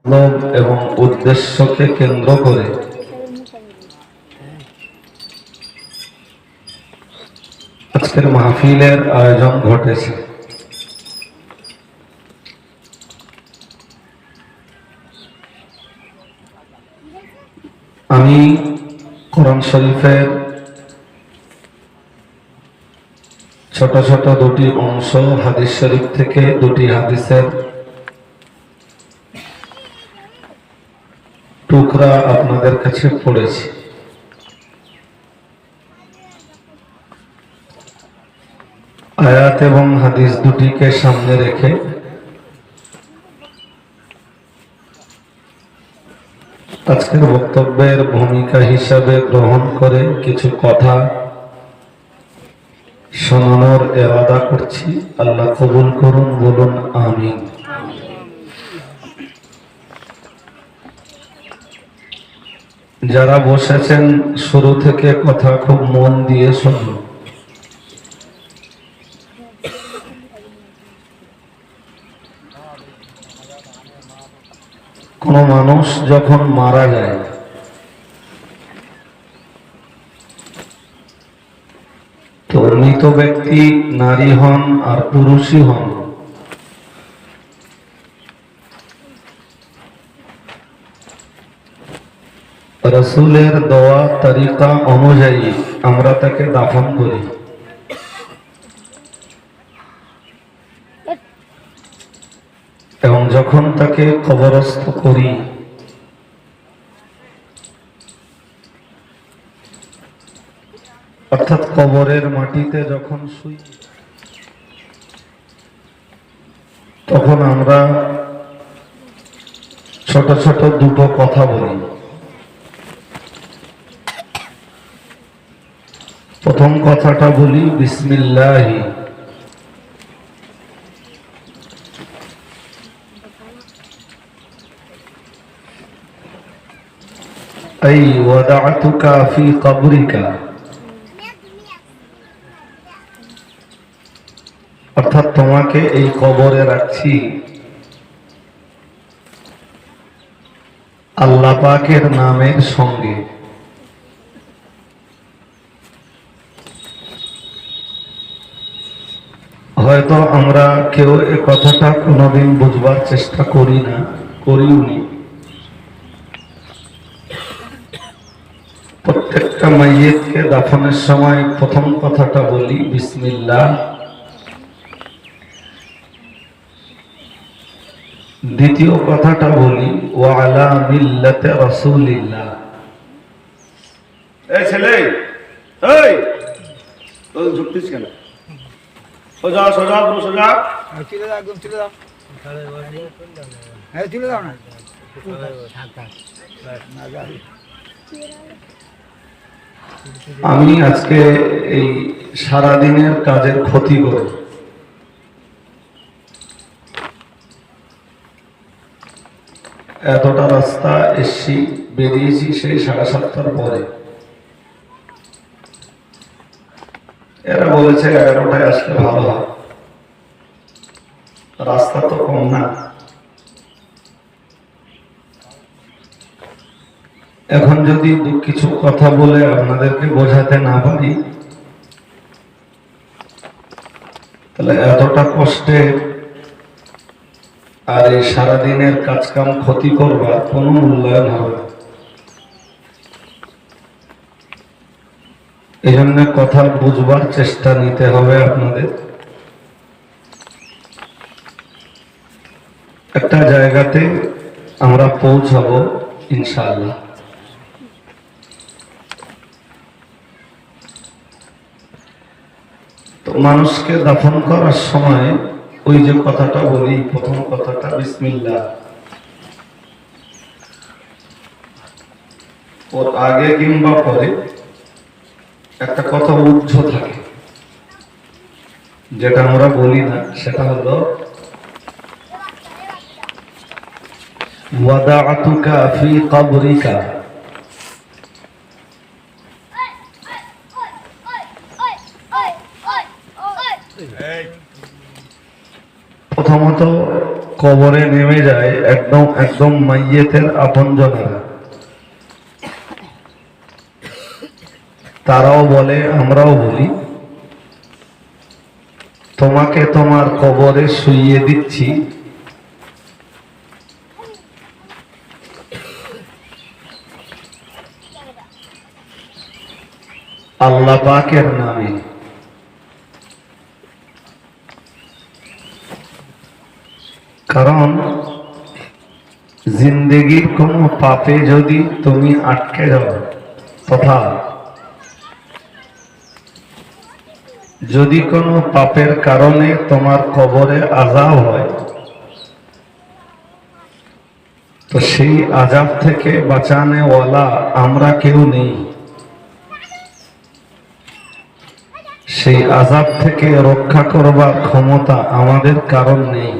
লোভ এবং উদ্দেশ্যকে কেন্দ্র করে আজকের মাহফিলের আয়োজন ঘটেছে। আমি কোরআন শরীফের ছোট ছোট দুটি অংশ, হাদিস শরীফ থেকে দুটি হাদিসের টুকরা আপনাদের কাছে পড়েছি। আয়াত এবং হাদিস দুটিকে সামনে রেখে আজকের বক্তব্যের ভূমিকা হিসাবে গ্রহণ করে কিছু কথা শোনানোর ইরাদা করছি। আল্লাহ কবুল করুন, বলুন আমিন। যারা বসেছেন শুরু থেকে কথা খুব মন দিয়ে শুনুন। কোন মানুষ যখন মারা যায় তো মৃত ব্যক্তি নারী হন আর পুরুষই হন, রাসূলের দেওয়া তরিকা অনুযায়ী আমরা তাকে দাফন করি। এবং যখন তাকে কবরস্থ করি অর্থাৎ কবরের মাটিতে যখন শুই তখন আমরা ছোট ছোট দুটো কথা বলি। প্রথম কথাটা বলি বিসমিল্লাহি, আই ওয়াদাতুকা ফি কবরিকা, অর্থাৎ তোমাকে এই কবরে রাখছি আল্লাহ পাকের নামের সঙ্গে। হয়তো আমরা কেউ এ কথাটা কোনোদিন বুঝবার চেষ্টা করি না, করিওনি। প্রত্যেকটা মাইয়িতকে দাফনের সময় প্রথম কথাটা বলি বিসমিল্লাহ, দ্বিতীয় কথাটা বলি ওয়া আলা মিল্লাতে রাসূলিল্লাহ। এই ছেলে, এই তুই ঝুঁকতিস কেন? সোজা সোজা পুরো সোজা। তুলে দাও, একদম তুলে দাও। হ্যাঁ তুলে দাও না। আমি আজকে এই সারাদিনের কাজের ক্ষতি করে এতটা রাস্তা এসছি, বেরিয়েছি সেই 7:30টার পরে। এরা বলেছে 11টায় আসলে ভালো হয়, রাস্তা তো কম না। এখন যদি কিছু কথা বলে আপনাদেরকে বোঝাতে না পারি তাহলে এতটা কষ্টে আর এই সারাদিনের কাজকাম ক্ষতি করবার কোনো মূল্যায়ন হবে না। এই জন্য কথা বুঝবার চেষ্টা নিতে হবে আপনাদের। একটা জায়গাতে আমরা পৌঁছাবো ইনশাআল্লাহ। তো মানুষকে দাফন করার সময় ওই যে কথাটা বলি, প্রথম কথাটা বিসমিল্লাহ, ওর আগে কিংবা পরে একটা কথা উজ্জ্ব থাকে যেটা আমরা বলি না, সেটা হলো ওয়াদাতুকা ফি কবরিকা। প্রথমত কবরে নেমে যায় একদম একদম মাইয়েতের আপনজনেরা, তারাও বলে, আমরাও বলি, তোমাকে তোমার কবরে শুইয়ে দিচ্ছি, আল্লাহ পাকের নামে। কারণ জিন্দেগির কোনো পাপে যদি তুমি আটকে যাও, তথা যদি কোনো পাপের কারণে তোমার কবরে আযাব হয়, তো সেই আযাব থেকে বাঁচানেওয়ালা আমরা কেউ নেই। সেই আযাব থেকে রক্ষা করবার ক্ষমতা আমাদের কারণ নেই।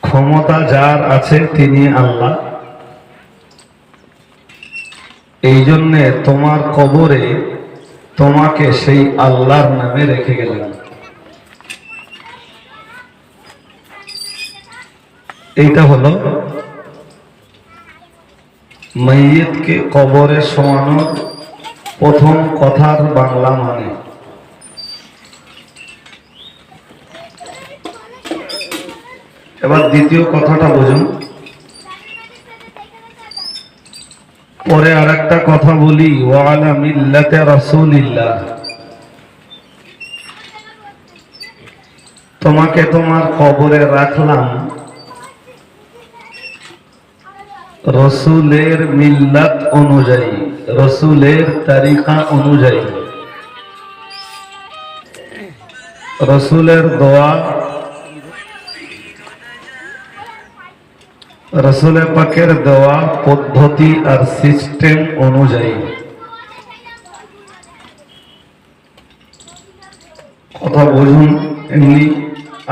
ক্ষমতা যার আছে তিনি আল্লাহ। এই জন্যে তোমার কবরে তোমাকে সেই আল্লাহর নামে রেখে গেলেন। এইটা হলো মাইয়িতকে কবরে শোয়ানোর প্রথম কথার বাংলা মানে। এবার দ্বিতীয় কথাটা বুঝুন। পরে আরেকটা কথা বলি, ওয়ালা মিল্লাতে রাসূলিল্লাহ। তোমাকে তোমার কবরে রাখলাম রসুলের মিল্লাত অনুযায়ী, রসুলের তরিকা অনুযায়ী, রসুলের দোয়া, রসুল পাকের দেওয়া পদ্ধতি আর সিস্টেম অনুযায়ী। কথা বুঝুন, এমনি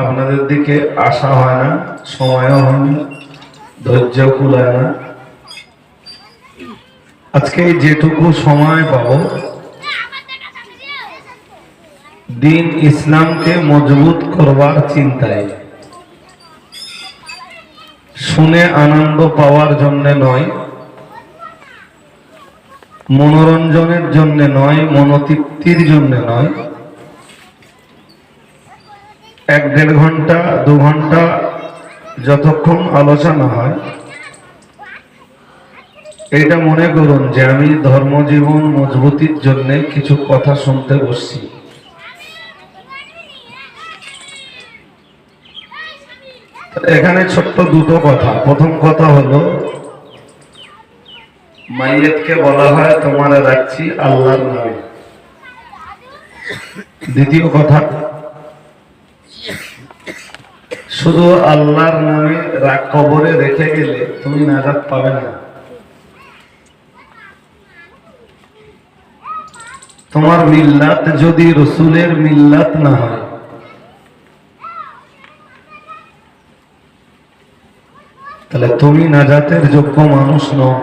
আপনাদের দিকে আসা হয় না, সময়ও হয় না, ধৈর্য কুলায় না। আজকে যেটুকু সময় পাবো দিন ইসলামকে মজবুত করবার চিন্তায়, শুনে আনন্দ পাওয়ার জন্য নয়, মনোরঞ্জনের জন্য নয়, মনোতৃপ্তির জন্য নয়, 1-1.5 ঘন্টা 2 ঘন্টা যতক্ষণ আলোচনা হয়, এটা মনে করুন যে আমি ধর্মজীবন মজবুতির জন্য কিছু কথা শুনতে বসছি। এখানে ছোট্ট দুটো কথা। প্রথম কথা হলো, মাইয়িতকে বলা হয় তোমারে রাখছি আল্লাহর নামে। দ্বিতীয় কথা, শুধু আল্লাহর নামে কবরে রেখে গেলে তুমি নাজাত পাবে না। তোমার মিল্লাত যদি রসুলের মিল্লাত না হয়, তাহলে তুমি নাজাতের যোগ্য মানুষ নও।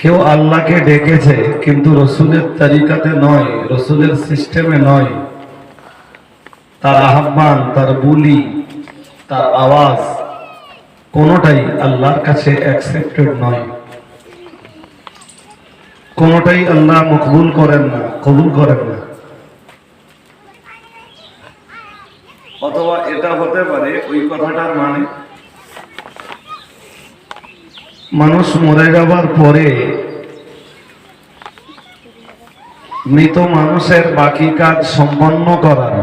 কেউ আল্লাহকে ডেকেছে কিন্তু রসুলের তরিকাতে নয়, রসুলের সিস্টেমে নয়, তার আহ্বান, তার বুলি, তার আওয়াজ কোনোটাই আল্লাহর কাছে অ্যাকসেপ্টেড নয়। কোনোটাই আল্লাহ মকবুল করেন না, কবুল করেন না। অথবা এটা হতে পারে ওই কথাটার মানে মানুষ মরে যাবার পরে মৃত মানুষের বাকি কাজ সম্পন্ন করার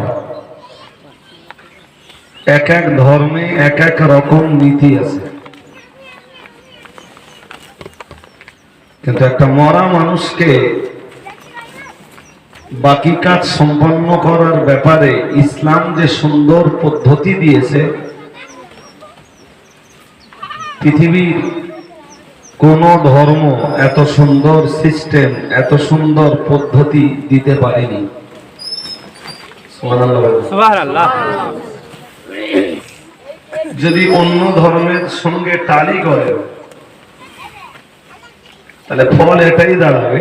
এক এক ধর্মে এক এক রকম নীতি আছে। কিন্তু একটা মরা মানুষকে বাকি কাজ সম্পন্ন করার ব্যাপারে ইসলাম যে সুন্দর পদ্ধতি দিয়েছে, পৃথিবীর কোন ধর্ম এত সুন্দর সিস্টেম, এত সুন্দর পদ্ধতি দিতে পারেনি। সুবহানাল্লাহ। যদি অন্য ধর্মের সঙ্গে টালি করে তাহলে ফল এটাই দাঁড়াবে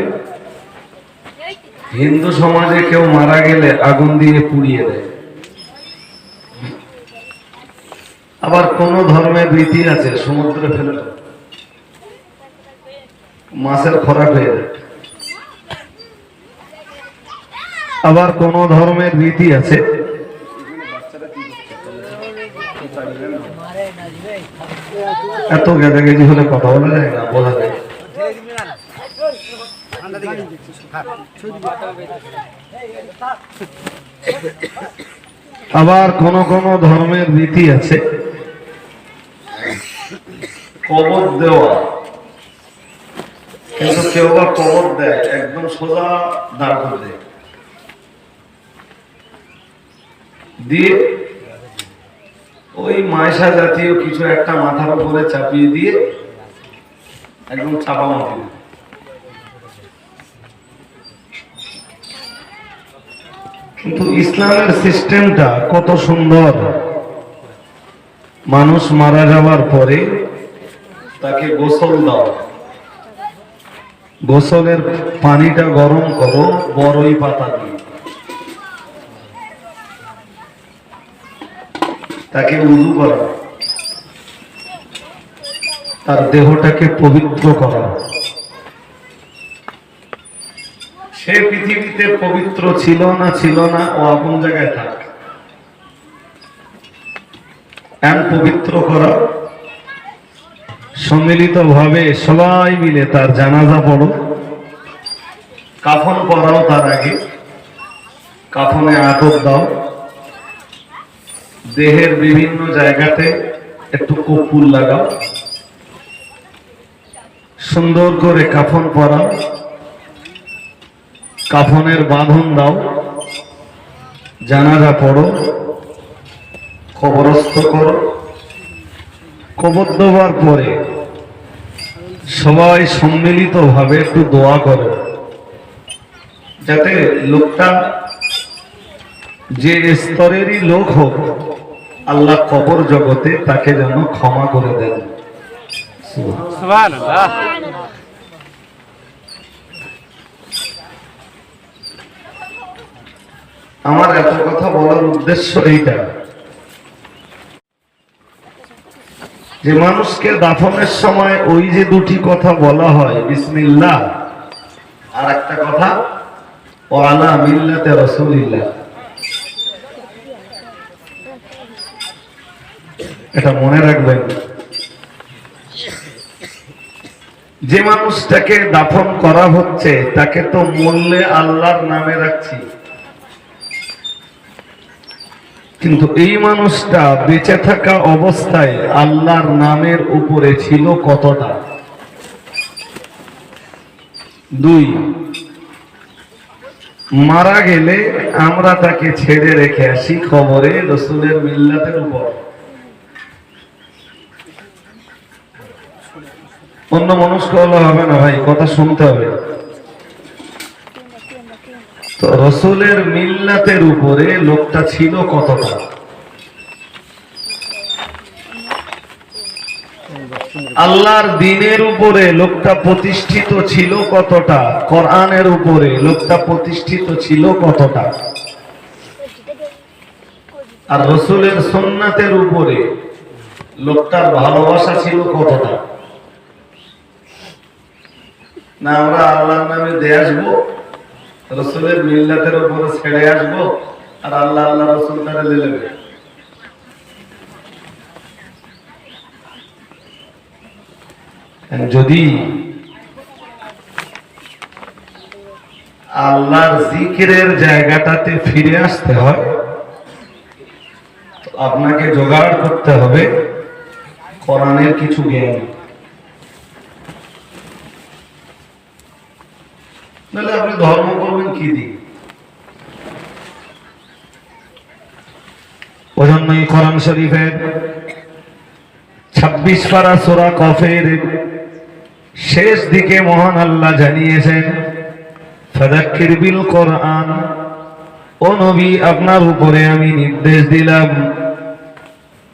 হিন্দু সমাজে কেউ মারা গেলে আগুন দিয়ে পুড়িয়ে দেয়। আবার কোন ধর্মের রীতি আছে সমুদ্রে ফেলে দাও, মাছের খোরাক হয়ে যায়। আবার কোন ধর্মের রীতি আছে এত গেজাগেজি হলে কথা বলা যায় না, বলা যায়। আবার কোন কোন ধর্মের রীতি আছে কবর দেওয়া, কিন্তু কেউ বা কবর দেয় একদম সোজা দাঁড় করে দেয়, দিয়ে ওই মায়সা জাতীয় কিছু একটা মাথার উপরে চাপিয়ে দিয়ে একদম চাপা মাটি। কিন্তু ইসলামের সিস্টেমটা কত সুন্দর। মানুষ মারা যাওয়ার পরে তাকে গোসল দাও, গোসলের পানিটা গরম করো বড়ই পাতা দিয়ে, তাকে উযু করা, তার দেহটাকে পবিত্র করা। সে পৃথিবীতে পবিত্র ছিল না ও আপন জায়গায় থাক, এমন পবিত্র করা। সম্মিলিত ভাবে সবাই মিলে তার জানাজা পড়ো, কাফন পরাও, তার আগে কাফনে আতর দাও, দেহের বিভিন্ন জায়গাতে একটু কর্পূর লাগাও, সুন্দর করে কাফন পরাও, কাফনের বাঁধন দাও, জানাজা পড়ো, কবরস্থ করো। কবর দেওয়ার পরে সবাই সম্মিলিত ভাবে একটু দোয়া করো, যাতে লোকটা যে স্তরেরই লোক হোক আল্লাহ কবর জগতে তাকে যেন ক্ষমা করে দেন। সুবহানাল্লাহ। আমার এত কথা বলার উদ্দেশ্য এইটা যে মানুষকে দাফনের সময় ওই যে দুটি কথা বলা হয়, বিসমিল্লাহ, আর একটা কথা ওয়ালা মিল্লাতে রাসূলিল্লাহ। এটা মনে রাখবেন। যে মানুষটাকে দাফন করা হচ্ছে তাকে তো মরলে আল্লাহর নামে রাখছি, কিন্তু এই মানুষটা বেঁচে থাকা অবস্থায় আল্লাহর নামের উপরে ছিল কতটা। 2, মারা গেলে আমরা তাকে ছেড়ে রেখে আসি কবরে রাসূলের মিল্লাতের উপর। অন্য মনস্ক হলে হবে না ভাই, কথা শুনতে হবে। তো রাসূলের মিল্লাতের উপরে লোকটা ছিল কতটা। আল্লাহর দ্বীনের উপরে লোকটা প্রতিষ্ঠিত ছিল কতটা, কোরআনের উপরে লোকটা প্রতিষ্ঠিত ছিল কতটা, আর রাসূলের সুন্নাতের উপরে লোকটার ভালোবাসা ছিল কতটা। না আমরা আল্লাহর নামে দিয়ে আসবো, রাসূলের মিল্লাতের উপরে ছেড়ে আসবো, আর আল্লাহ আল্লাহ রাসূল তারে লেলেবে। যদি আল্লাহর জিকিরের জায়গাটাতে ফিরে আসতে হয় তো আপনাকে জোগাড় করতে হবে কোরআনের কিছু জ্ঞান, নাহলে আপনি ধর্ম করবেন কি দিয়ে। ওজন্যই কোরআন শরীফের 26 পারা সূরা কফের শেষ দিকে মহান আল্লাহ জানিয়েছেন, ফাযাক্কির বিল কোরআন, ও নবী আপনার উপরে আমি নির্দেশ দিলাম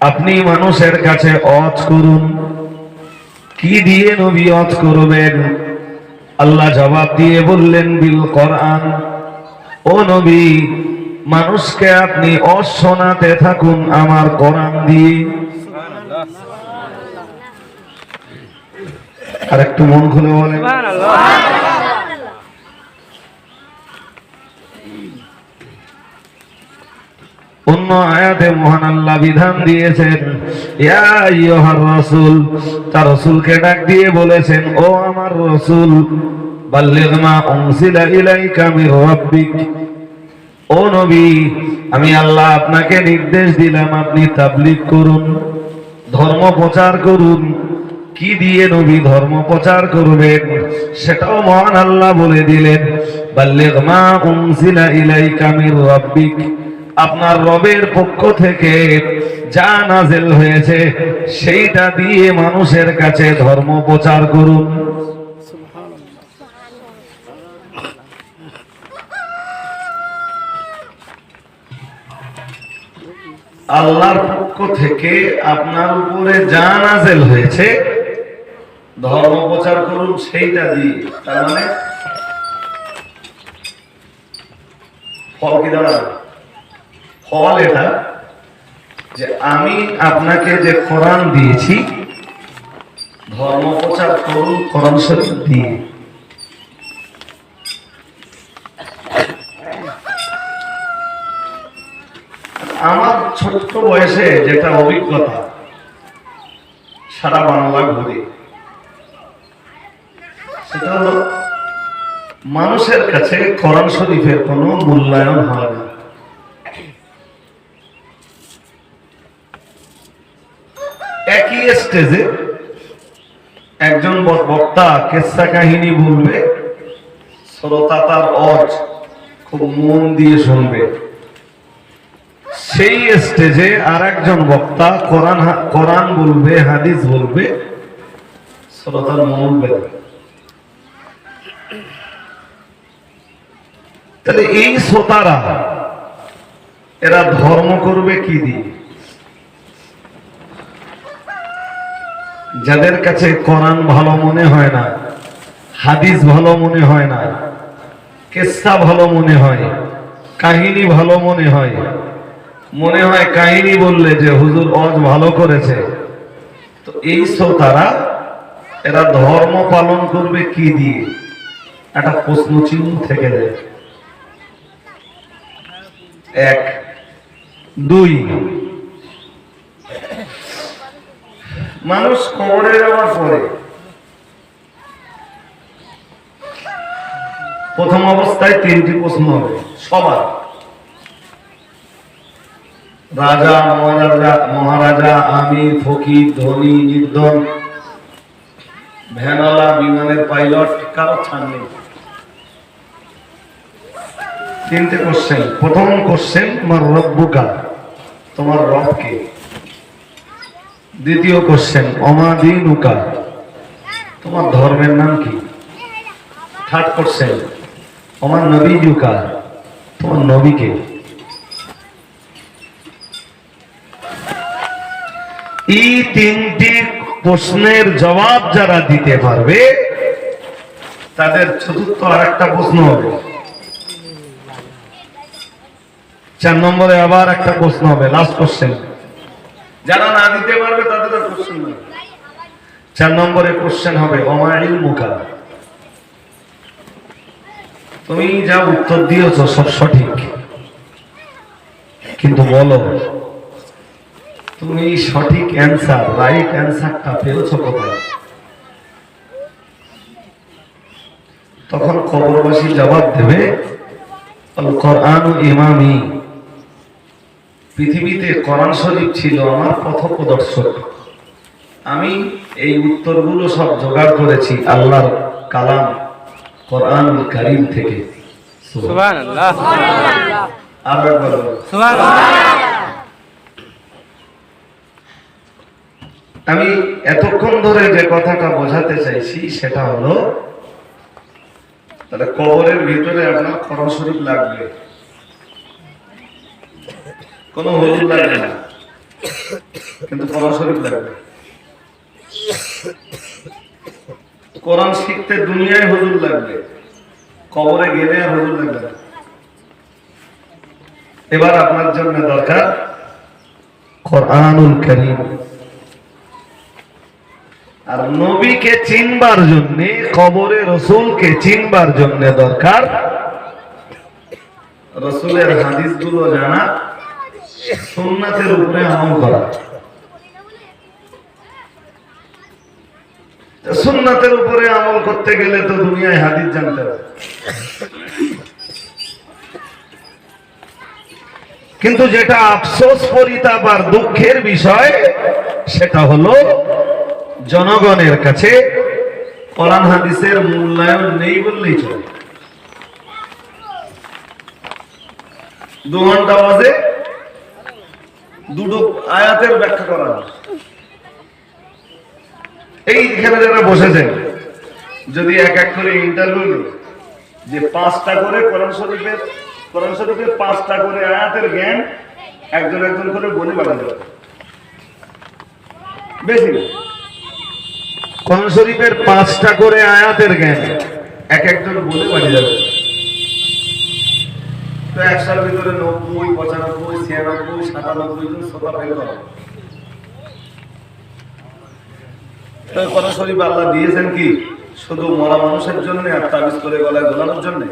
আপনি মানুষের কাছে ওয়াজ করুন। কি দিয়ে নবী ওয়াজ করবেন? আল্লাহ জবাব দিয়ে বললেন বিল কোরআন, ও নবী, মানুষকে আপনি অশোনাতে থাকুন আমার কোরআন দিয়ে। আর একটু মন খুলে বলেন। অন্য আয়াতে মহান আল্লাহ বিধান দিয়েছেন, ইয়া আইয়ুহার রাসূল, তার রাসূলকে ডাক দিয়ে বলেছেন, ও আমার রাসূল, বাল্লিগ মা উনজিলা ইলাইকা মির রাব্বিক। ও নবী, আমি আল্লাহ আপনাকে নির্দেশ দিলাম আপনি তাবলীগ করুন, ধর্ম প্রচার করুন। কি দিয়ে নবী ধর্ম প্রচার করবেন সেটাও মহান আল্লাহ বলে দিলেন, বাল্লিগ মা উনজিলা ইলাইকা মির রাব্বিক, আপনার রবের পক্ষ থেকে যা নাযিল হয়েছে সেইটা দিয়ে মানুষের কাছে ধর্ম প্রচার করুন। আল্লাহর পক্ষ থেকে আপনার উপরে যা নাযিল হয়েছে ধর্ম প্রচার করুন সেইটা দিয়ে। তার মানে ফল কি দাঁড়াবে? ফল এটা যে আমি আপনাকে যে কোরআন দিয়েছি ধর্ম প্রচার করুন কোরআন শরীফ দিয়ে। আমার ছোট্ট বয়সে যেটা অভিজ্ঞতা, সারা বাংলা ঘুরে, সেটা হলো মানুষের কাছে কোরআন শরীফের কোনো মূল্যায়ন হয় না। একই স্টেজে একজন বক্তা কিসসা কাহিনী বলবে, শ্রোতা তার অজ খুব মন দিয়ে শুনবে। সেই স্টেজে আর একজন বক্তা কোরআন বলবে, হাদিস বলবে, শ্রোতার মন বেরবে। তাহলে এই শ্রোতারা এরা ধর্ম করবে কি দিয়ে? যাদের কাছে কোরআন ভালো মনে হয় না, হাদিস ভালো মনে হয় না, কিসসা ভালো মনে হয়, কাহিনী ভালো মনে হয়, মনে হয় কাহিনী বললে যে হুজুর অজ ভালো করেছে, তো এই শ্রোতারা এরা ধর্ম পালন করবে কি দিয়ে? একটা প্রশ্ন চিহ্ন থেকে যায়। এক, দুই, মানুষ কবরে যাওয়ার পরে প্রথম অবস্থায় তিনটি প্রশ্ন হবে সবার। রাজা, মহারাজা, আমির, ফকির, ধনী, নির্ধন, ভ্যানওয়ালা, বিমানের পাইলট, কারো ছাড় নেই। তিনটে কোশ্চেন। প্রথম কোশ্চেন, তোমার রব্বুকা, তোমার রব কে? দ্বিতীয় কোশ্চেন, অমা দীনুকা, তোমার ধর্মের নাম কি? থার্ড কোশ্চেন, অমা নবীজুকা, তোমার নবী কে? এই তিনটি প্রশ্নের জবাব যারা দিতে পারবে তাদের চতুর্থ আর একটা প্রশ্ন হবে। 4 নম্বরে আবার একটা প্রশ্ন হবে, লাস্ট কোশ্চেন। যারা না দিতে পারবে তাদের আর কোশ্চেন হবে। 4 নম্বরে কোশ্চেন হবে, ওমা ইলমুকা, তুমি যা উত্তর দিয়েছো সব সঠিক, কিন্তু বলো তুমি সঠিক অ্যান্সার, রাইট অ্যান্সারটা পেয়েছো কোথায়? তখন কবরবাসী জবাব দেবে, আল কোরআন ইমামি, পৃথিবীতে কোরআন শরীফ ছিল আমার পথপ্রদর্শক, আমি এই উত্তরগুলো সব জোগাড় করেছি আল্লাহর কালাম কোরআনুল কারীম থেকে। সুবহানাল্লাহ, আবার বলো সুবহানাল্লাহ। আমি এতক্ষণ ধরে যে কথাটা বোঝাতে চাইছি সেটা হলো, তাহলে কবরের ভিতরে আপনার কোরআন শরীফ লাগবে, কোনো হুজুর লাগবে না, কিন্তু কোরআন শরীফ লাগবে। কোরআন শিখতে দুনিয়ায় হুজুর লাগবে, কবরে গেলে আর হুজুর লাগবে না। এবার আপনার জন্য দরকার কোরআনুল কারীম। আর নবীকে চিনবার জন্য, কবরে রসুলকে চিনবার জন্য দরকার রসুলের হাদিসগুলো জানা, সুন্নাতের উপরে আমল করা। সুন্নাতের উপরে আমল করতে গেলে তো দুনিয়ায় হাদিস জানতে হবে। কিন্তু যেটা আফসোস, পরিতাপ আর দুঃখের বিষয়, সেটা হলো জনগণের কাছে কোরআন হাদিসের মূল্যায়ন নেই বললেই চলে। 2 ঘন্টা বাজে দুটো আয়াতের ব্যাখ্যা করা হয়। এইখানে যারা বসেছেন, যদি এক এক করে ইন্টারভিউ যে 5টা করে কোরআন শরীফের 5টা করে আয়াতের জ্ঞান একজন একজন করে বলে বাড়াতে হবে, বেশি না। কোরআন শরীফের 5টা করে আয়াতের জ্ঞান এক একজন বলে বাড়ি যাবে। তো 100-র ভিতরে 90, 95, 96, 97 জন শ্রোতা ফেল করা। তো কোরআন শরীফ আল্লাহ দিয়েছেন কি শুধু মরা মানুষের জন্য আর তাবিজ করে গলায় ঝোলানোর জন্য?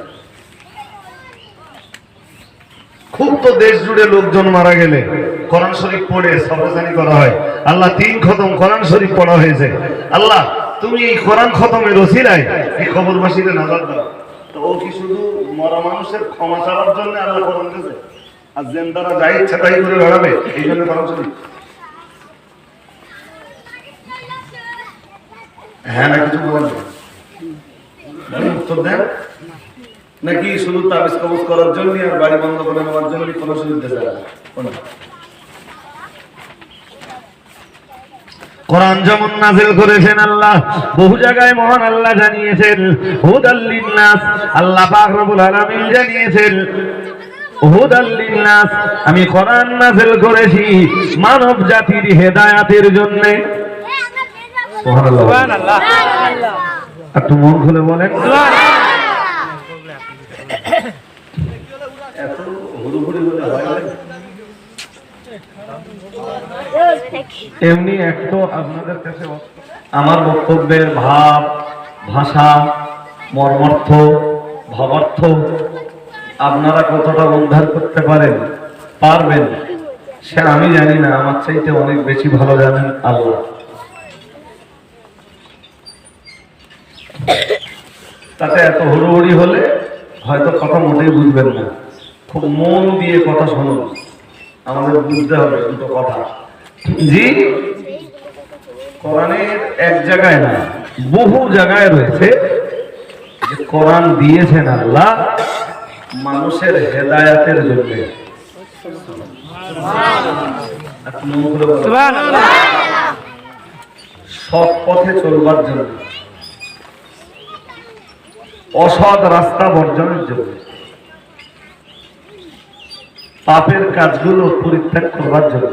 খুব তো দেশ জুড়ে লোকজন মারা গেলে কোরআন শরীফ পড়ে সবরজানি করা হয়। আল্লাহ 3 খতম কোরআন শরীফ পড়া হয়েছে। আল্লাহ তুমি এই কোরআন খতমের ওসিলায় এই কবরবাসীদের নাজাত দাও। তো ও কি শুধু মরা মানুষের ক্ষমা চাওয়ার জন্য আল্লাহ কোরআন দিয়েছে? আর জেন্দারা যা ইচ্ছা তাই করে বেড়াবে এই জন্য কোরআন শরীফ? হ্যাঁ না কিছু বলেন না, উত্তর দেন। নাকি শুধু তাবিজ কবজ করার জন্য আর বাড়ি বন্ধ করে নেওয়ার জন্য কোরআন শরীফ দিয়েছে? কোরআন যেমন নাযিল করেছেন আল্লাহ, বহু জায়গায় মহান আল্লাহ জানিয়েছেন হুদাল লিন্নাস। আল্লাহ পাক রব্বুল আলামিন জানিয়েছেন হুদাল লিন্নাস, আমি কোরআন নাযিল করেছি মানব জাতির হেদায়েতের জন্য। সুবহানাল্লাহ, সুবহানাল্লাহ। একটু মন খুলে বলেন এত হুড়ুহুড়ি বলে হয় না? এমনি একটু আপনাদের কাছে আমার বক্তব্যের ভাব, ভাষা, মর্মার্থ, ভাবার্থ আপনারা কতটা উদ্ধার করতে পারবেন সে আমি জানি না, আমার চাইতে অনেক বেশি ভালো জানেন আল্লাহ। তাতে এত হুড়োহুড়ি হলে হয়তো কথা মোটেই বুঝবেন না। খুব মন দিয়ে কথা শুনুন, আমাদের বুঝতে হবে দুটো কথা। জি, কোরআনের এক জায়গায় না বহু জায়গায় রয়েছে যে কোরআন দিয়েছেন আল্লাহ মানুষের হেদায়েতের জন্য। সৎ পথে চলবার জন্য, অসৎ রাস্তা বর্জনের জন্য, পাপের কাজগুলো পরিত্যাগ করবার জন্য,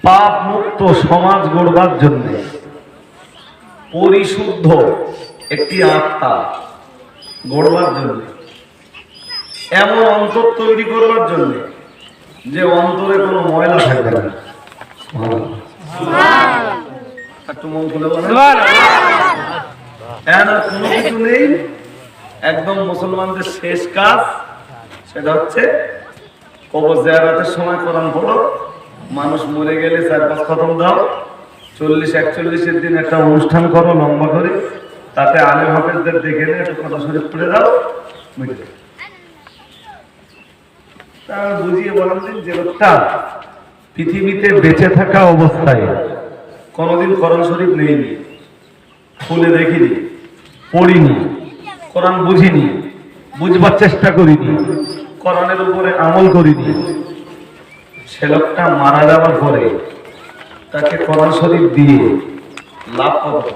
পাপ মুক্ত সমাজ গড়বার জন্য, পরিশুদ্ধ একটি আত্মা গড়বার জন্য, এমন অন্তর তৈরি করবার জন্য যে অন্তরে কোনো ময়লা থাকবে না। একটু মন খুলে বলেন কোনো কিছু নেই। একদম মুসলমানদের শেষ কাজ সেটা হচ্ছে কবর জিয়ারতের সময় কোরআন পড়ো, মানুষ মরে গেলে 4-5 খতম দাও, 40-41 দিন একটা অনুষ্ঠান করো লম্বা করে, তাতে আলেম হাফেজদের দেখে একটু কথা শরীফ পড়ে দাও, বুঝলে? তা বুঝিয়ে বলেন দিন যে লোকটা পৃথিবীতে বেঁচে থাকা অবস্থায় কোনোদিন কোরআন শরীফ নেইনি, খুলে দেখিনি, পড়িনি, কোরআন বুঝিনি, বুঝবার চেষ্টা করিনি, কোরআনের উপরে আমল করিনি, সে লোকটা মারা যাওয়ার পরে তাকে কোরআন শরীফ দিয়ে লাভ কত?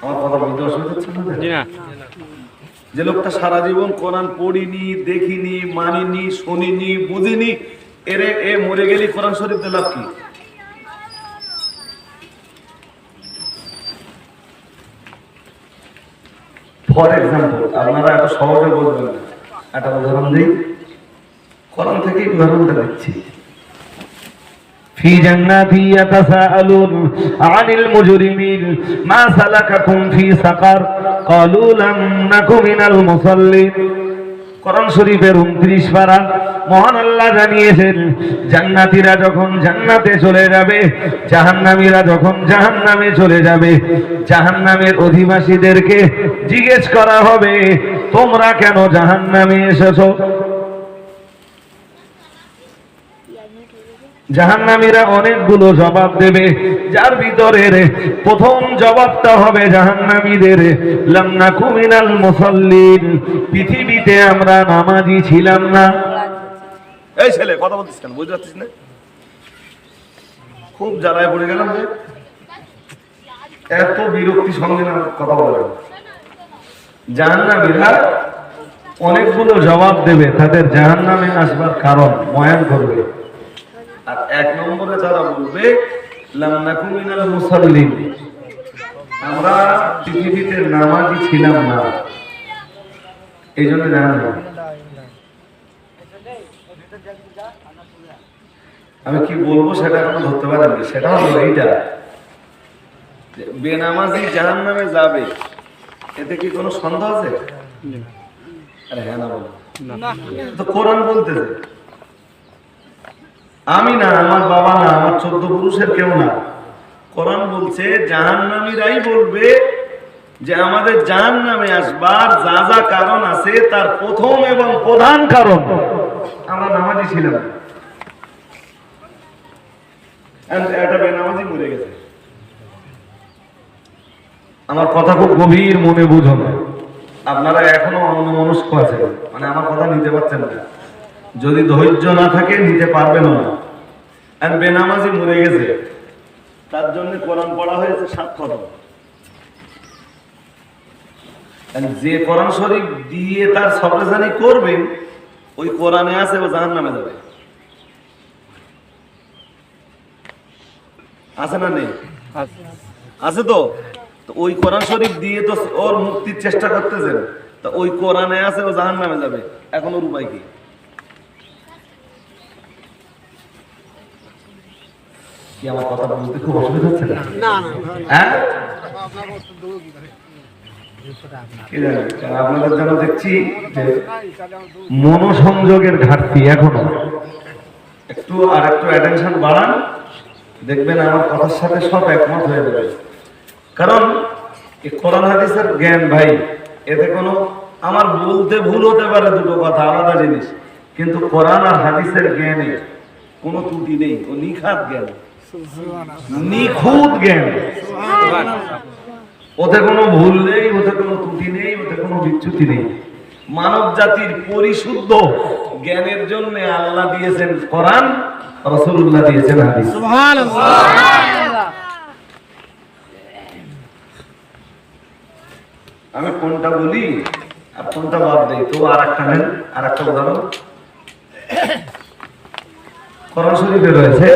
আমার কথা বলতে অসুবিধা হচ্ছে না? যে লোকটা সারা জীবন কোরআন পড়িনি, দেখিনি, মানিনি, শুনিনি, বুঝিনি, এ মরে গেলে কোরআন শরীফ লাভ কি? ফর এক্সাম্পল, আপনারা এত সহজে বলবেন না, একটা উদাহরণ দিই, কোরআন থেকেই উদাহরণটা দিচ্ছি। في جنات يتساءلون عن المجرمين ما سلككم في سقر قالوا لم نك من المصلين। কোরআন শরীফের 29 পারা মহান আল্লাহ জানিয়েছেন, জান্নাতীরা যখন জান্নাতে চলে যাবে, জাহান্নামীরা যখন জাহান্নামে চলে যাবে, জাহান্নামের অধিবাসীদেরকে জিজ্ঞেস করা হবে, তোমরা কেন জাহান্নামে এসেছো? জাহান্নামীরা অনেকগুলো জবাব দেবে, যার ভিতরে প্রথম জবাবটা হবে জাহান্নামীদের, লাম নাকু মিনাল মুসাল্লিন, পৃথিবীতে আমরা নামাজি ছিলাম না। এই ছেলে কথা বলছিস কেন, বুঝতে পারছিস না? খুব জ্বালায় পড়ে গেলাম যে এত বিরক্তি সঙ্গে না কথা বলে। জাহান্নামীরা অনেকগুলো জবাব দেবে, তাদের জাহান্নামে আসবার কারণ বয়ান করবে। আর এক নম্বরে যারা বলবে লাম নাকু মিনাল মুসাল্লিন, আমরা পৃথিবীতে নামাজি ছিলাম না, এই জন্য জাহান্নাম। আমি কি বলবো সেটা এখন ধরতে পারেননি, সেটা হলো এইটা, যে বেনামাজি জাহান্নামে যাবে, এতে কি কোনো সন্দেহ আছে? আরে হ্যাঁ না বলো, তো কোরআন বলতেছে, আমি না, আমার বাবা না, আমার 14 পুরুষের কেউ না, কোরআন বলছে জাহান্নামীরাই বলবে যে আমাদের জাহান্নামে আসবার যা যা কারণ আছে তার প্রথম এবং প্রধান কারণ আমরা নামাজি ছিলাম। একটা বেনামাজি মরে গেছে। আমার কথা খুব গভীর মনে বুঝুন, আপনারা এখনো অন্যমনস্ক আছেন, মানে আমার কথা নিতে পারছেন না, যদি ধৈর্য না থাকে নিতে পারবেন না। আর বেনামাজি মরে গেছে, তার জন্য কোরআন পড়া হয়েছে 7 খতম। যে কোরআন শরীফ দিয়ে তার সবরেজানি করবেন, ওই কোরআনে আছে ও জাহান্নামে যাবে। আছে না নেই? আছে তো। তো ওই কোরআন শরীফ দিয়ে তো ওর মুক্তির চেষ্টা করতেছেন, তা ওই কোরআনে আছে ও জাহান্নামে যাবে, এখন ওর উপায় কি? কি আমার কথা বুঝতে খুব অসুবিধা হচ্ছে না? হ্যাঁ, কি জানি, আপনাদের জন্য দেখছি যে মনোসংযোগের ঘাটতি এখনো। একটু আর একটু অ্যাটেনশন বাড়ান, দেখবেন আমার কথার সাথে সব একমত হয়ে যাবে। কারণ এই কোরআন হাদিসের জ্ঞান ভাই, এতে কোনো আমার বলতে ভুল হতে পারে, দুটো কথা আলাদা জিনিস, কিন্তু কোরআন আর হাদিসের জ্ঞানে কোনো ত্রুটি নেই, ও নিখাত জ্ঞান, নিখুঁত জ্ঞান। ওতে কোনো ভুল নেই, ওতে কোনো ত্রুটি নেই, ওতে কোনো বিচ্যুতি নেই। মানব জাতির পরিশুদ্ধ জ্ঞানের জন্য আল্লাহ দিয়েছেন কোরআন, রাসূলুল্লাহ দিয়েছেন হাদিস। আমি কোনটা বলি আর কোনটা বাদ দেই, তো আর একটা নেন, আর একটা উদাহরণ কোরআন শরীফে রয়েছে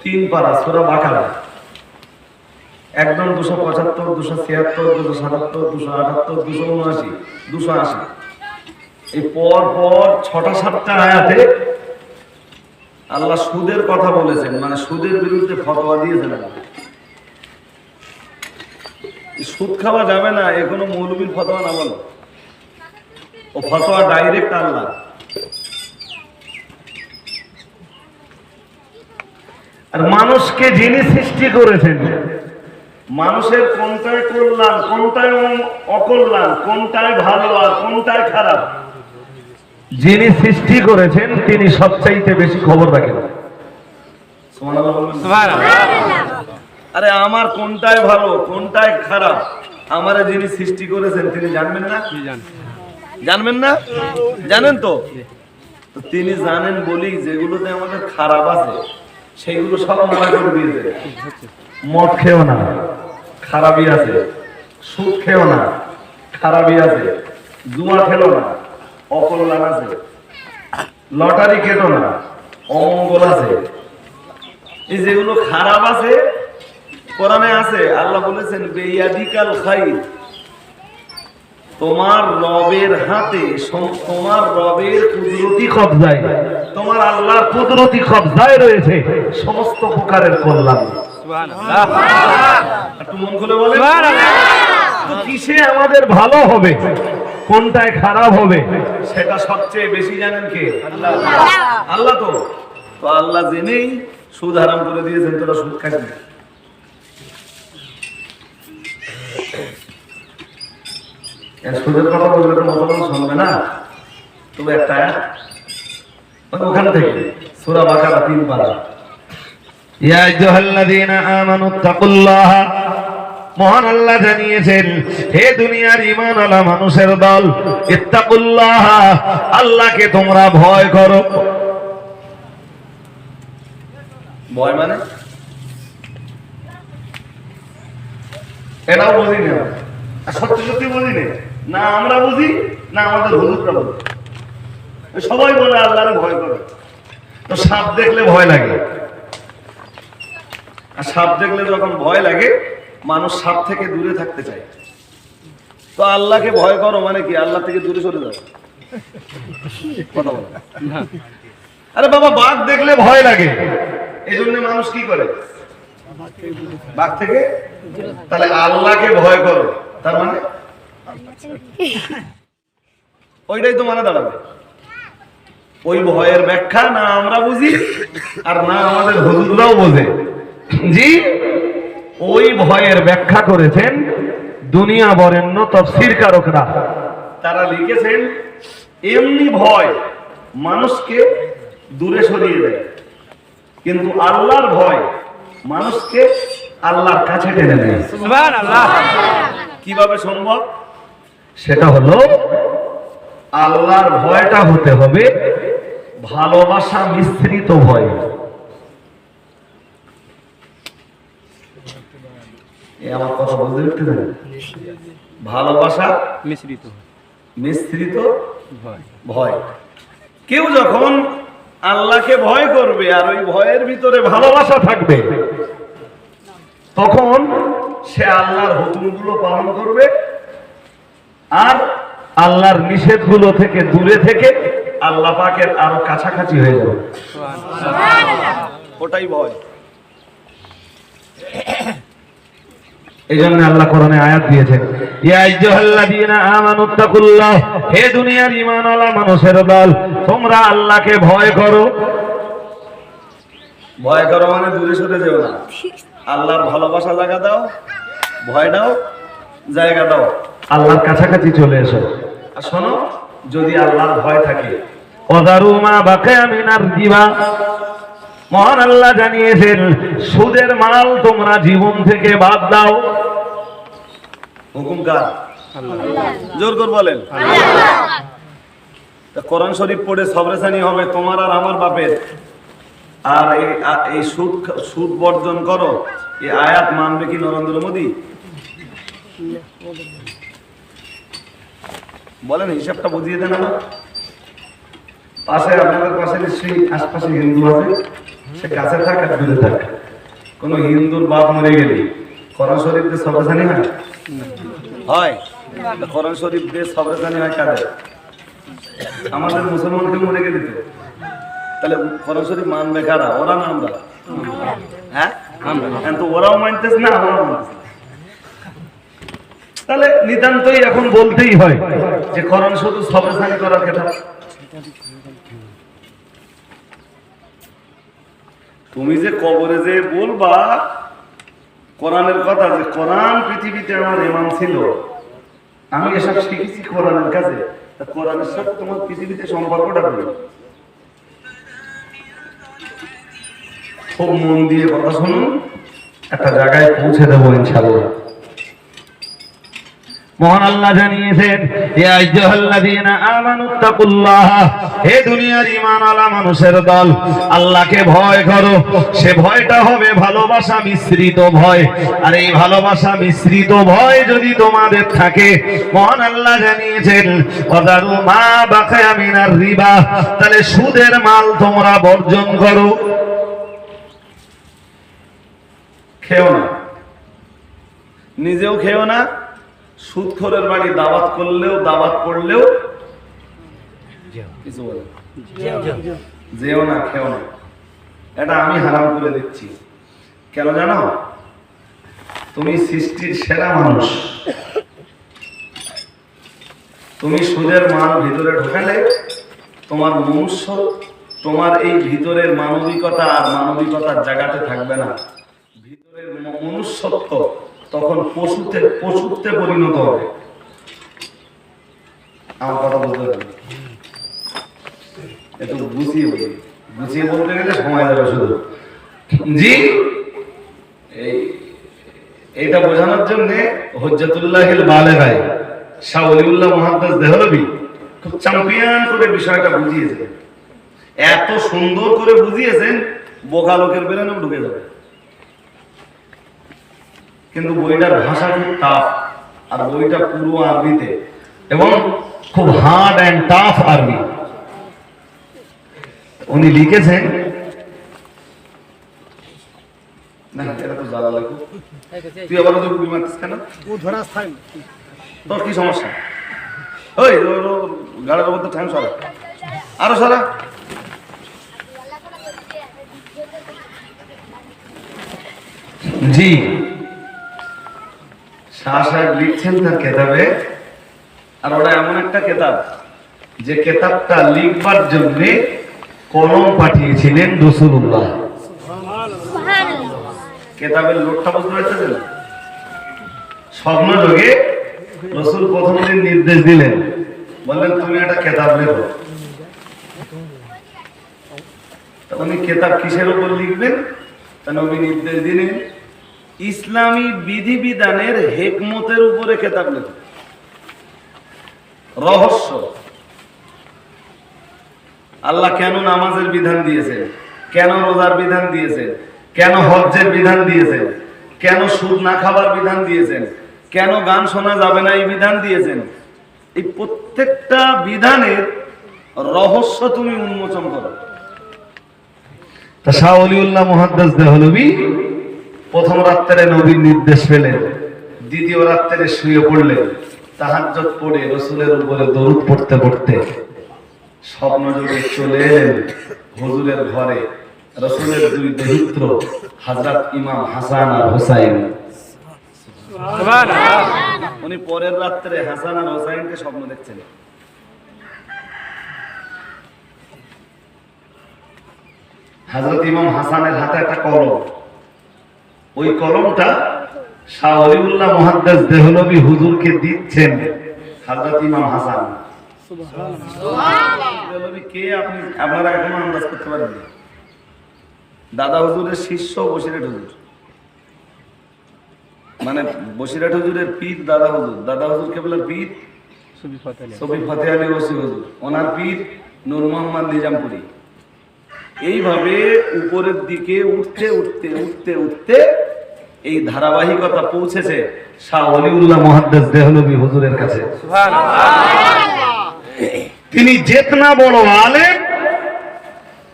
3 পারা সূরা বাকারা, একদম 275, 276, 277, 278, 279, 280, এই পর পর 6টা-7টা আয়াতে আল্লাহ সুদের কথা বলেছেন, মানে সুদের বিরুদ্ধে ফতোয়া দিয়েছেন। সুদ খাওয়া যাবে না, এ কোনো মৌলবীর ফতোয়া না, বলো, ও ফতোয়া ডাইরেক্ট আল্লাহ। আর মানুষকে যিনি সৃষ্টি করেছেন, মানুষের কোনটায় কল্যাণ, কোনটায় অকল্যাণ, কোনটায় ভালো আর কোনটায় খারাপ, যিনি সৃষ্টি করেছেন তিনি সবচাইতে বেশি খবর রাখেন। সুবহানাল্লাহ বলবেন? আরে আমার কোনটায় ভালো কোনটায় খারাপ, আমারে যিনি সৃষ্টি করেছেন তিনি জানবেন না? জানবেন না? জানেন তো। তো তিনি জানেন বলি যেগুলোতে আমাদের খারাপ আছে সেগুলো সব মানা করে দিয়েছে। মদ খেও না, খারাপই আছে, সুদ খেও না, খারাপই আছে, জুয়া খেলো না, অকল্যাণ আছে, লটারি কেটো না, অমঙ্গল আছে। এই যেগুলো খারাপ আছে কোরআনে আছে, আল্লাহ বলেছেন বেয়াদিকাল খাইর, তোমার রবের হাতে, তোমার রবের কুদরতি কবজায়, তোমার আল্লাহর কুদরতি কবজায় রয়েছে সমস্ত প্রকারের কল্যাণ। একটু মন খুলে বলে তো কিসে আমাদের ভালো হবে, কোনটায় খারাপ হবে, সেটা সবচেয়ে বেশি জানেন কে? আল্লাহ। তো আল্লাহ জেনেই সুদ হারাম করে দিয়েছেন, তোরা সুদ খাবি। সুদের কথা বললে তো মুসলমান শুনবে না, তবে একটা ওখান থেকে সূরা বাকারা 3 পারা। ইয়া আইয়ুহাল্লাযীনা আমানুত্তাকুল্লাহ, মহান আল্লাহ জানিয়েছেন, হে দুনিয়ার ঈমানওয়ালা মানুষের দল, ইত্তাকুল্লাহ, আল্লাহকে তোমরা ভয় করো। ভয় মানে এটাও বুঝি না, সত্যি সত্যি বুঝি না, আমরা বুঝি না আমাদের হুজুররা বুঝি। সবাই বলে আল্লাহরে ভয় করে, তো সাপ দেখলে ভয় লাগে, আর সাপ দেখলে যখন ভয় লাগে মানুষ সাপ থেকে দূরে থাকতে চায়। তো আল্লাহকে ভয় করো মানে কি? আল্লাহ থেকে দূরে সরে যাও। কথা বলো। আরে বাবা, বাঘ দেখলে ভয় লাগে, এই জন্য মানুষ কি করে? বাঘ থেকে। তাহলে আল্লাহকে ভয় করো, তার মানে ওইটাই তো মানে দাঁড়াবে। ওই ভয়ের ব্যাখ্যা না আমরা বুঝি আর না আমাদের হুজুররাও বোঝে। জি, ওই ভয়ের ব্যাখ্যা করেছেন দুনিয়া বরেণ্য তাফসীর কারকরা। তারা লিখেছেন এমনি ভয় মানুষকে দূরে সরিয়ে দেয়, কিন্তু আল্লাহর ভয় মানুষকে আল্লাহর কাছে টেনে নেয়। সুবহানাল্লাহ। কিভাবে সম্ভব? সেটা হলো, আল্লাহর ভয়টা হতে হবে ভালোবাসা মিশ্রিত ভয়। আমার কথা বলতে উঠতে ভালোবাসা মিশ্রিত ভয়। কেউ যখন আল্লাহকে ভয় করবে আর ওই ভয়ের ভিতরে ভালোবাসা থাকবে, তখন সে আল্লাহর হুকুমগুলো পালন করবে আর আল্লাহর নিষেধগুলো থেকে দূরে থেকে আল্লাহ পাকের আরো কাছাকাছি হয়ে যাবে। ওটাই ভয়। এই জন্য আল্লাহ কোরআনে আয়াত দিয়েছেন, ইয়া আইয়ুহাল্লাযীনা আমানুত্তাকুল্লাহ, হে দুনিয়ার ঈমানওয়ালা মানুষের দল, তোমরা আল্লাহকে ভয় করো। ভয় করো মানে দূরে সরে যেও না, আল্লাহর ভালোবাসা জায়গা দাও, ভয়টাও জায়গা দাও, আল্লাহর কাছাকাছি চলে এসো। আর শোনো, যদি আল্লাহর ভয় থাকে, ওয়াদারু মা বাকিয়া মিনার রিবা, মহান আল্লাহ জানিয়েছেন, সুদের মাল তোমরা জীবন থেকে বাদ দাও। হুকুম কার? জোর করে বলেন। কোরআন শরীফ পড়ে সবরেসানি হবে তোমার আর আমার বাপের। আর এই সুদ বর্জন করো, এই আয়াত মানবে কি নরেন্দ্র মোদী? বলেন, হিসাবটা বুঝিয়ে দেন আমার। পাশে আপনাদের পাশে নিশ্চয়ই আশপাশে হিন্দু আছে, সে কাছে থাক আর দূরে থাক। কোন হিন্দুর বাপ মরে গেলে কোরআন শরীফ দিয়ে সবরেসানি হয়? হয়। কোরআন শরীফ দিয়ে সবরেসানি হয় কাদের? আমাদের মুসলমানকে মরে গেলে তো। তাহলে কোরআন শরীফ মানবে কারা? ওরা না আমরা? হ্যাঁ, তো ওরাও মানতেছে না, আমরাও মানতেছি। তাহলে নিতান্তই এখন বলতেই হয় যে কোরআন শুধু সবরেসানি করার কথা। তুমি যে কবরে যে বলবা কোরআনের কথা, যে কোরআন পৃথিবীতে আমার ইমাম ছিল, আমি এসব শিখেছি কোরআনের কাছে, তা কোরআনের সাথে তোমার পৃথিবীতে সম্পর্কটা কি? খুব মন দিয়ে কথা শুনুন, একটা জায়গায় পৌঁছে দেবো ইনশাআল্লাহ। মহান আল্লাহ জানিয়েছেন, ইয়া আইয়ুহাল্লাযীনা আমানুত্তাকুল্লাহ, হে দুনিয়ার ঈমানওয়ালা মানুষের দল, আল্লাহকে ভয় করো। সে ভয়টা হবে ভালোবাসা মিশ্রিত ভয়। আর এই ভালোবাসা মিশ্রিত ভয় যদি তোমাদের থাকে, মহান আল্লাহ জানিয়েছেন, ওয়াদারু মা বাকিয়া মিনার রিবা, তাহলে সুদের মাল তোমরা বর্জন করো। খেও না, নিজেও খেও না, সুদখোরের বাড়ি দাওয়াত করলেও, দাওয়াত পড়লেও কিছু বলে যেও না, খেও না। এটা আমি হারাম করে দিচ্ছি। কেন জানো? তুমি সৃষ্টির সেরা মানুষ, তুমি সুদের মাল ভিতরে ঢোকালে তোমার মনুষ্য, তোমার এই ভিতরের মানবিকতা আর মানবিকতার জায়গাতে থাকবে না। ভিতরের মনুষ্যত্ব তখন পশুত্বে পরিণত হবে। আমার কথা বলতে হবে, একটু গুছিয়ে বলি। গুছিয়ে বলতে গেলে সময় যাবে শুধু। জি, এইটা বোঝানোর জন্য হুজ্জাতুল্লাহিল বালেগায় শাহ ওলিউল্লাহ মুহাদ্দিস দেহলভী খুব চ্যাম্পিয়ন করে বিষয়টা বুঝিয়েছেন। এত সুন্দর করে বুঝিয়েছেন, বোকা লোকের বেরেনেও ঢুকে যাবে। কিন্তু বইটার ভাষা খুব টাফ, আর বইটা পুরো আরবিতে এবং খুব হার্ড অ্যান্ড টাফ আরবি। উনি লিখেছেন, না এটা তো জ্বালা লাগবে, তুই আবার ওদের গুলি মারছিস কেন? তোর কি সমস্যা? ওই গাড়ির মধ্যে ঠ্যাং সরা, আরো সরা। জি, শাহ সাহেব লিখছেন তার কেতাবে, আর ওটা এমন একটা কেতাব যে কেতাবটা লিখবার জন্য কলম পাঠিয়েছিলেন রাসূলুল্লাহ। কেতাবের লোকটা বুঝতে পারছেন? স্বপ্ন যোগে রাসূল প্রথম দিন নির্দেশ দিলেন, বললেন তুমি একটা কেতাব লেখো। উনি কেতাব কিসের উপর লিখবেন? তা নবী নির্দেশ দিলেন ইসলামী বিধিবিধানের হিকমতের উপরে কেতাব লেখো। রহস্য, আল্লাহ কেন নামাজের বিধান দিয়েছেন, কেন রোজার বিধান দিয়েছেন, কেন হজ্জের বিধান দিয়েছেন, কেন সুদ না খাবার বিধান দিয়েছেন, কেন গান শোনা যাবে না এই বিধান দিয়েছেন। এই প্রত্যেকটা বিধানের রহস্য তুমি উন্মোচন করো। তা শাহ ওলিউল্লাহ মুহাদ্দিস দেহলভী প্রথম রাত্রে নবীর নির্দেশ পেলেন, দ্বিতীয় রাত্রে শুয়ে পড়লেন, তাহাজ্জুদ পড়ে রাসূলের উপরে দরুদ পড়তে পড়তে স্বপ্ন যোগে চলে এলেন হুজুরের ঘরে। রাসূলের দুই দৌহিত্র হযরত ইমাম হাসান আর হুসাইন, উনি পরের রাত্রে হাসান আর হুসাইনকে স্বপ্ন দেখছেন। হযরত ইমাম হাসানের হাতে একটা কলম, ওই কলমটা শাহ ওলিউল্লাহ মুহাদ্দিস দেহলভী হুজুরকে দিচ্ছেন হযরত ইমাম হাসান। সুবহানাল্লাহ। কে আপনি আপনারা এখনো আন্দাজ করতে পারেন? দাদা হুজুরের শিষ্য বসিরহাট হুজুর, মানে বসিরহাট হুজুরের পীর দাদা হুজুর। দাদা হুজুর কেবলার পীর সফি ফতেহ আলী ওসি হুজুর, ওনার পীর নূর মোহাম্মদ নিজামপুরি। এইভাবে উপরের দিকে উঠতে উঠতে উঠতে উঠতে এই ধারাবাহিকতা পৌঁছেছে শাহ ওলিউল্লাহ মুহাদ্দিস দেহলভী হুজুরের কাছে। তিনি যেতনা বড় আলেম,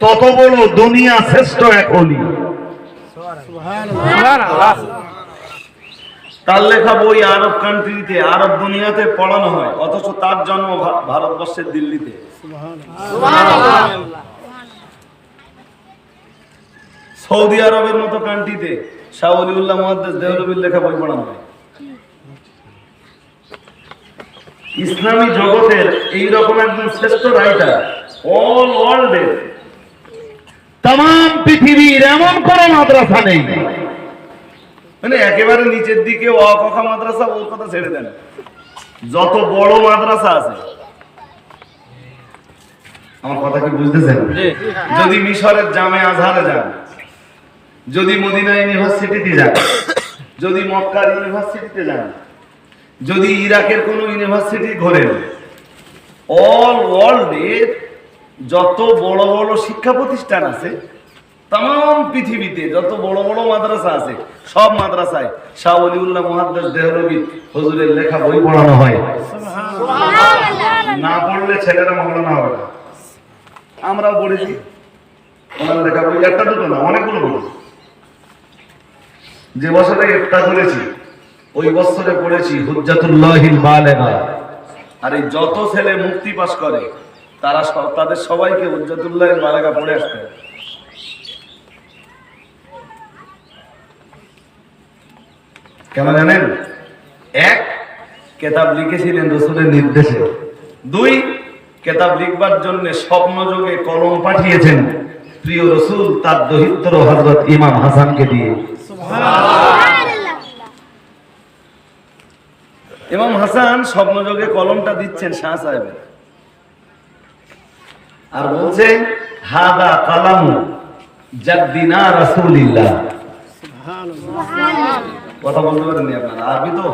তত বড় দুনিয়া শ্রেষ্ঠ এক ওলি। তার লেখা বই আরব কান্ট্রিতে, আরব দুনিয়াতে পড়ানো হয়, অথচ তার জন্ম ভারতবর্ষের দিল্লিতে। সৌদি আরবের মতো কান্ট্রিতে শাহ ওলিউল্লাহ মুহাদ্দিস দেহলভীর লেখা বই পড়ানো হয়। ইসলামী জগতের এইরকম একজন শ্রেষ্ঠ রাইটার, অল ওয়ার্ল্ডের তাম পৃথিবীর এমন কোন মাদ্রাসা নেই, মানে একেবারে নিচের দিকে অকখা মাদ্রাসা, ওর কথা ছেড়ে দেন, যত বড় মাদ্রাসা আছে, আমার কথা কি বুঝতেছেন? যদি মিশরের জামে আজহারে যান, যদি মদিনা ইউনিভার্সিটিতে যান, যদি মক্কার ইউনিভার্সিটিতে যান, যদি ইরাকের কোন ইউনিভার্সিটি ঘোরেন, অল ওয়ার্ল্ডের যত বড় বড় শিক্ষা প্রতিষ্ঠান আছে, তাম পৃথিবীতে যত বড় বড় মাদ্রাসা আছে, সব মাদ্রাসায় শাহ ওলিউল্লাহ মুহাদ্দিস দেহলভী হুজুরের লেখা বই পড়ানো হয়। না পড়লে ছেলেরা মাওলানা হবে না। আমরাও পড়েছি ওনার লেখা বই, একটা দুটো না, অনেকগুলো বই। যে বছরে ইফতা করেছি ওই বছরে পড়েছি হুজ্জাতুল্লাহিল বালেগা। আর এই যত ছেলে মুক্তি পাস করে তারা তাদের সবাইকে হুজ্জাতুল্লাহিল বালেগা পড়ে আসতে হবে। কেন জানেন? এক, কেতাব লিখেছিলেন রসুলের নির্দেশে। দুই, কেতাব লিখবার জন্য স্বপ্ন যোগে কলম পাঠিয়েছেন প্রিয় রসুল তার দহিত্র হযরত ইমাম হাসানকে দিয়ে। ইমাম হাসান স্বপ্ন যোগে কলমটা দিচ্ছেন শাহ সাহেবের, আর বলছেন হাদা কালামু জাদ্দিনা রাসূলিল্লাহ। কথা বলতে পারেননি আপনারা? আরবি তো।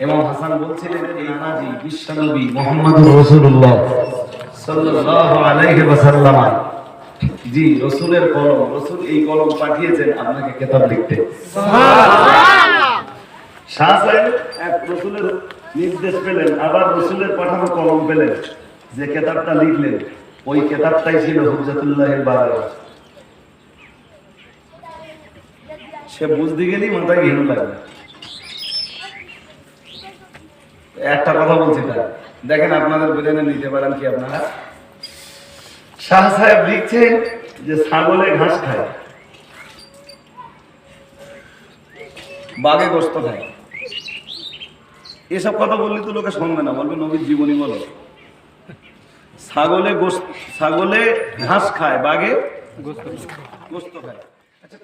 ইমাম হাসান বলছিলেন এই নাজি বিশ্বনবী মুহাম্মদুর রাসূলুল্লাহ সাল্লাল্লাহু আলাইহি ওয়াসাল্লাম, জি রাসূলের কলম, রাসূল এই কলম পাঠিয়েছেন আপনাকে কিতাব লিখতে। সুবহানাল্লাহ। শাহ সাহেব এক রাসূলের নির্দেশ পেলেন, আবার রাসূলের পাঠানো কলম পেলেন, যে কিতাবটা লিখলেন ওই কিতাবটাই ছিল হুজ্জাতুল্লাহিল বালেগা। সে বুঝতে গেলেই মাথায় ঘেনু লাগবে। একটা কথা বলছি তার, দেখেন আপনাদের ব্রেনে নিতে পারেন কি আপনারা। শাহ সাহেব লিখছেন যে ছাগলে ঘাস খায়, বাঘে গোশত খায়। এসব কথা বললে তো লোকে শুনবে না, বলবে নবীর জীবনী বলো। ছাগলে ঘাস খায়, বাঘে গোশত খায়। আচ্ছা